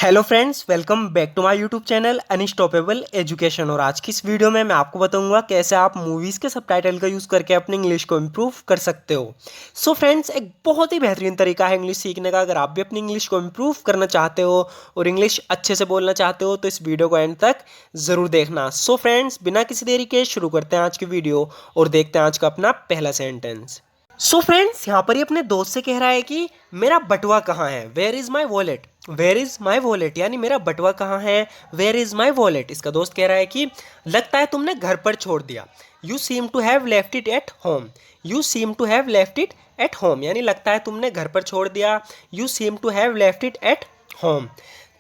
Hello friends, welcome back to my YouTube channel unstoppable education. और आज की इस वीडियो में मैं आपको बताऊंगा कैसे आप मूवीज़ के सबटाइटल का यूज़ करके अपनी इंग्लिश को इम्प्रूव कर सकते हो। सो फ्रेंड्स, एक बहुत ही बेहतरीन तरीका है इंग्लिश सीखने का। अगर आप भी अपनी इंग्लिश को इम्प्रूव करना चाहते हो और इंग्लिश अच्छे से बोलना चाहते हो तो इस वीडियो को एंड तक ज़रूर देखना। सो फ्रेंड्स, बिना किसी देरी के शुरू करते हैं आज की वीडियो और देखते हैं आज का अपना पहला सेंटेंस। सो फ्रेंड्स, यहाँ पर ही अपने दोस्त से कह रहा है कि मेरा बटुआ कहाँ है, where is my wallet. Where is my wallet यानी मेरा बटुआ कहाँ है, वेयर इज़ माई वॉलेट। इसका दोस्त कह रहा है कि लगता है तुमने घर पर छोड़ दिया। You seem to have left it at home. You seem to have left it at home यानी लगता है तुमने घर पर छोड़ दिया। You seem to have left it at home.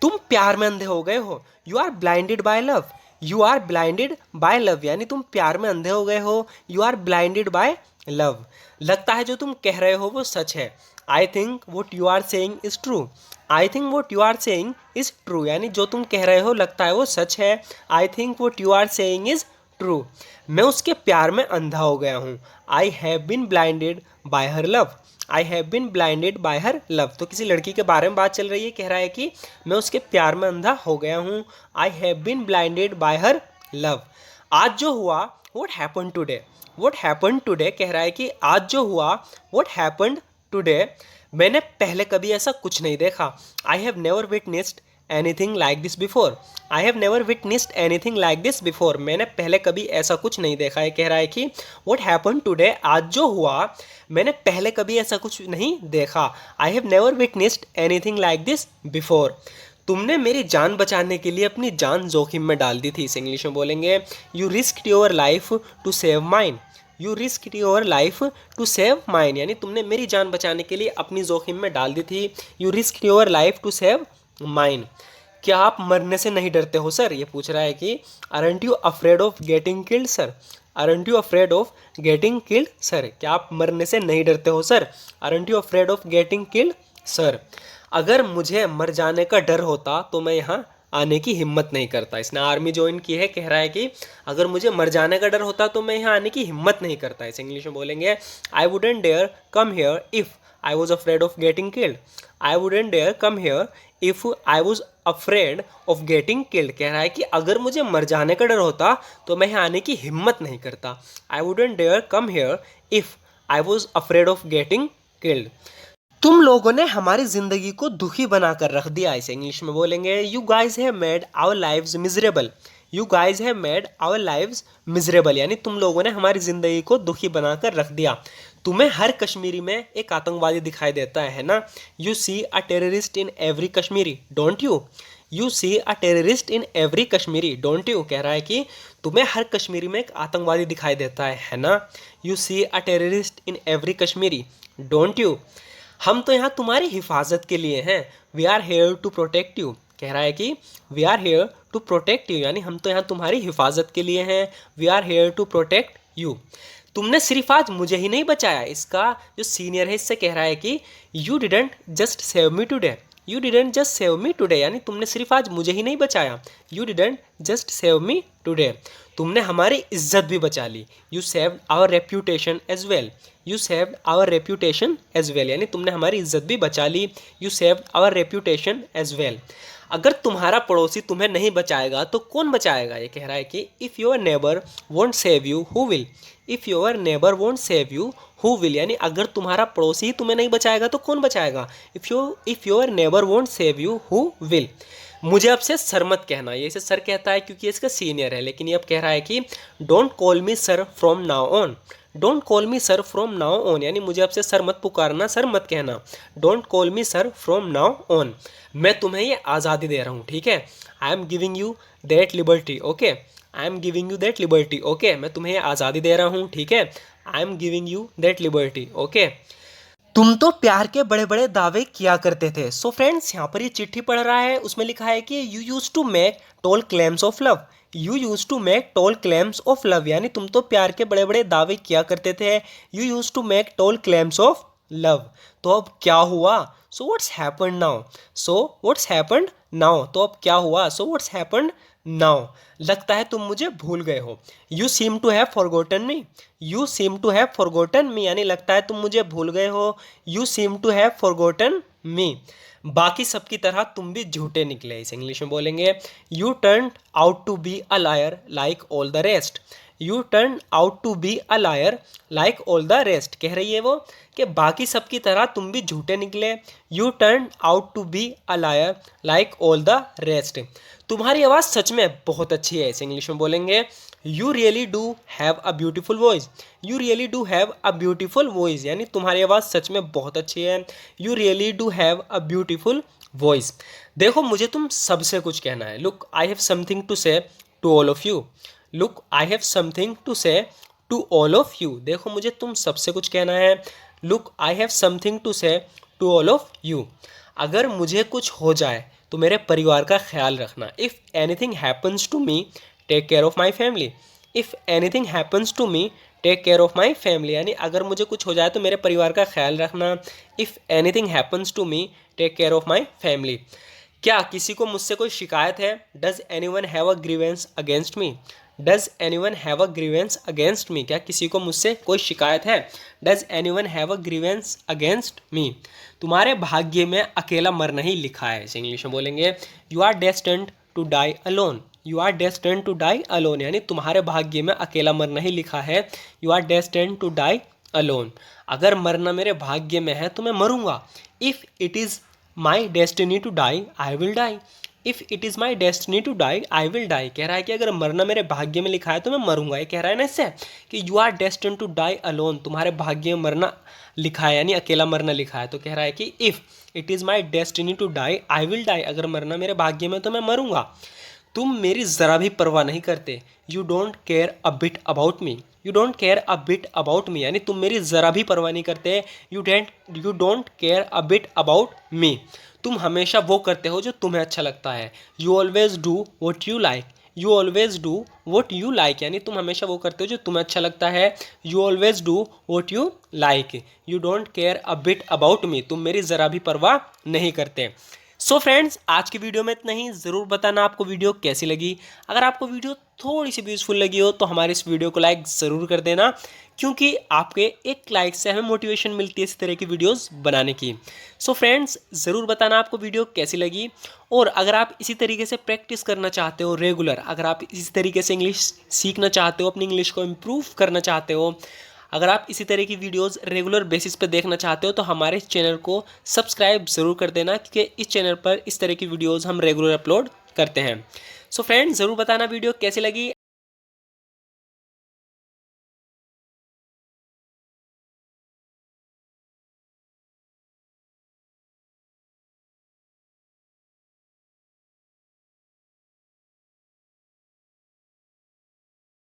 तुम प्यार में अंधे हो गए हो। You are blinded by love. You are blinded by love यानी तुम प्यार में अंधे हो गए हो। You are blinded by love. लगता है जो तुम कह रहे हो वो सच है। I think what you are saying is true. I think what you are saying is true यानी जो तुम कह रहे हो लगता है वो सच है। I think what you are saying is true. मैं उसके प्यार में अंधा हो गया हूँ। I have been blinded by her love. I have been blinded by her love. तो किसी लड़की के बारे में बात चल रही है, कह रहा है कि मैं उसके प्यार में अंधा हो गया हूँ। I have been blinded by her love. आज जो हुआ, what happen today. What happen today कह रहा है कि आज जो हुआ, वॉट हैपन टुडे, मैंने पहले कभी ऐसा कुछ नहीं देखा। I have never witnessed anything like this before. I have never witnessed anything like this before, मैंने पहले कभी ऐसा कुछ नहीं देखा है। कह रहा है कि वॉट हैपन टुडे, आज जो हुआ, मैंने पहले कभी ऐसा कुछ नहीं देखा। I have never witnessed anything like this before. तुमने मेरी जान बचाने के लिए अपनी जान जोखिम में डाल दी थी। इसे इंग्लिश में बोलेंगे, you risk your life to save mine. You risk your life to save mine यानी तुमने मेरी जान बचाने के लिए अपनी जोखिम में डाल दी थी। You risk your life to save mine. क्या आप मरने से नहीं डरते हो सर, ये पूछ रहा है कि aren't you afraid of getting killed sir. Aren't you afraid of getting killed sir, क्या आप मरने से नहीं डरते हो sir. Aren't you afraid of getting killed sir. अगर मुझे मर जाने का डर होता तो मैं यहाँ आने की हिम्मत नहीं करता। इसने आर्मी ज्वाइन की है, कह रहा है कि अगर मुझे मर जाने का डर होता तो मैं यहाँ आने की हिम्मत नहीं करता। इसे इंग्लिश में बोलेंगे, I wouldn't dare come here if I was afraid of getting killed. I wouldn't dare come here if I was afraid of getting killed. कह रहा है कि अगर मुझे मर जाने का डर होता तो मैं यहाँ आने की हिम्मत नहीं करता। I wouldn't dare come here if I was afraid of getting killed. तुम लोगों ने हमारी जिंदगी को दुखी बनाकर रख दिया। इसे इंग्लिश में बोलेंगे, you guys have made our lives miserable. You guys have made our lives miserable यानी तुम लोगों ने हमारी जिंदगी को दुखी बनाकर रख दिया। तुम्हें हर कश्मीरी में एक आतंकवादी दिखाई देता है ना। You see a terrorist in every Kashmiri don't you. You see a terrorist in every Kashmiri don't you, कह रहा है कि तुम्हें हर कश्मीरी में एक आतंकवादी दिखाई देता है ना। You see a terrorist in every Kashmiri don't you. हम तो यहाँ तुम्हारी हिफाजत के लिए हैं। We are here to protect you. कह रहा है कि we are here to protect you यानी हम तो यहाँ तुम्हारी हिफाजत के लिए हैं। We are here to protect you. तुमने सिर्फ आज मुझे ही नहीं बचाया। इसका जो सीनियर है इससे कह रहा है कि you didn't just save me today. You didn't just save me today यानी तुमने सिर्फ आज मुझे ही नहीं बचाया। You didn't just save me today. तुमने हमारी इज्जत भी बचा ली। You saved our reputation as well. You saved our reputation as well यानी तुमने हमारी इज्जत भी बचा ली। You saved our reputation as well. अगर तुम्हारा पड़ोसी तुम्हें नहीं बचाएगा तो कौन बचाएगा। ये कह रहा है कि if your neighbour won't save you who will. If your neighbour won't save you who will यानी अगर तुम्हारा पड़ोसी ही तुम्हें नहीं बचाएगा तो कौन बचाएगा। If your neighbour won't save you who will. मुझे अब से सर मत कहना। ये इसे सर कहता है क्योंकि इसका सीनियर है, लेकिन ये अब कह रहा है कि don't call me sir from now on. Don't call me sir from now on यानी मुझे अब से सर मत पुकारना, सर मत कहना। Don't call me sir from now on. मैं तुम्हें ये आज़ादी दे रहा हूँ, ठीक है। I am giving you that liberty, okay. I am giving you that liberty, okay. मैं तुम्हें ये आज़ादी दे रहा हूँ, ठीक है। I am giving you that liberty, okay. तुम तो प्यार के बड़े बड़े दावे किया करते थे। सो फ्रेंड्स, यहाँ पर ये चिट्ठी पढ़ रहा है, उसमें लिखा है कि you use to make tall claims of love. You use to make tall claims of love यानी तुम तो प्यार के बड़े बड़े दावे किया करते थे। You use to make tall claims of love. तो अब क्या हुआ। So what's happened now. So what's happened now तो अब क्या हुआ। So what's happened now. लगता है तुम मुझे भूल गए हो। You seem to have forgotten me. You seem to have forgotten me यानी लगता है तुम मुझे भूल गए हो। You seem to have forgotten me. बाकी सबकी तरह तुम भी झूठे निकले। इसे इंग्लिश में बोलेंगे you turn out to be a liar like all the rest. You turn out to be a liar like all the rest. कह रही है वो कि बाकी सबकी तरह तुम भी झूठे निकले। You turn out to be a liar like all the rest. तुम्हारी आवाज़ सच में बहुत अच्छी है। इसे इंग्लिश में बोलेंगे you really do have a beautiful voice. You really do have a beautiful voice, यानी तुम्हारी आवाज़ सच में बहुत अच्छी है। You really do have a beautiful voice. देखो मुझे तुम सबसे कुछ कहना है। Look I have something to say to all of you. Look I have something to say to all of you. देखो मुझे तुम सबसे कुछ कहना है। Look I have something to say to all of you. अगर मुझे कुछ हो जाए तो मेरे परिवार का ख्याल रखना। If anything happens to me take care of my family. If anything happens to me take care of my family, यानी अगर मुझे कुछ हो जाए तो मेरे परिवार का ख्याल रखना। If anything happens to me take care of my family. क्या किसी को मुझसे कोई शिकायत है? Does anyone have a grievance against me. Does anyone have a grievance against me. क्या किसी को मुझसे कोई शिकायत है? Does anyone have a grievance against me. तुम्हारे भाग्य में अकेला मरना ही लिखा है। इसे इंग्लिश में बोलेंगे you are destined to die alone. You are destined to die alone, यानी तुम्हारे भाग्य में अकेला मरना ही लिखा है। You are destined to die alone. अगर मरना मेरे भाग्य में है तो मैं मरूंगा। If it is my destiny to die I will die. If it is my destiny to die I will die. कह रहा है कि अगर मरना मेरे भाग्य में लिखा है तो मैं मरूंगा। ये कह रहा है ना इससे कि you are destined to die alone, तुम्हारे भाग्य में मरना लिखा है, यानी अकेला मरना लिखा है। तो कह रहा है कि if it is my destiny to die I will die. अगर मरना मेरे भाग्य में तो मैं मरूंगा। तुम मेरी ज़रा भी परवाह नहीं करते। You don't care a bit about me. You don't care a bit about me, यानी तुम मेरी ज़रा भी परवाह नहीं करते। You don't care a bit about me. तुम हमेशा वो करते हो जो तुम्हें अच्छा लगता है। You always do what you like. You always do what you like, यानी तुम हमेशा वो करते हो जो तुम्हें अच्छा लगता है। You always do what you like. You don't care a bit about me, तुम मेरी ज़रा भी परवाह नहीं करते। सो फ्रेंड्स, आज की वीडियो में इतना ही। ज़रूर बताना आपको वीडियो कैसी लगी। अगर आपको वीडियो थोड़ी सी भी यूज़फुल लगी हो तो हमारे इस वीडियो को लाइक ज़रूर कर देना, क्योंकि आपके एक लाइक से हमें मोटिवेशन मिलती है इस तरह की वीडियोस बनाने की। सो फ्रेंड्स, ज़रूर बताना आपको वीडियो कैसी लगी। और अगर आप इसी तरीके से प्रैक्टिस करना चाहते हो रेगुलर, अगर आप इसी तरीके से इंग्लिश सीखना चाहते हो, अपनी इंग्लिश को इम्प्रूव करना चाहते हो, अगर आप इसी तरह की वीडियोस रेगुलर बेसिस पे देखना चाहते हो तो हमारे इस चैनल को सब्सक्राइब ज़रूर कर देना, क्योंकि इस चैनल पर इस तरह की वीडियोस हम रेगुलर अपलोड करते हैं। सो फ्रेंड्स, ज़रूर बताना वीडियो कैसी लगी।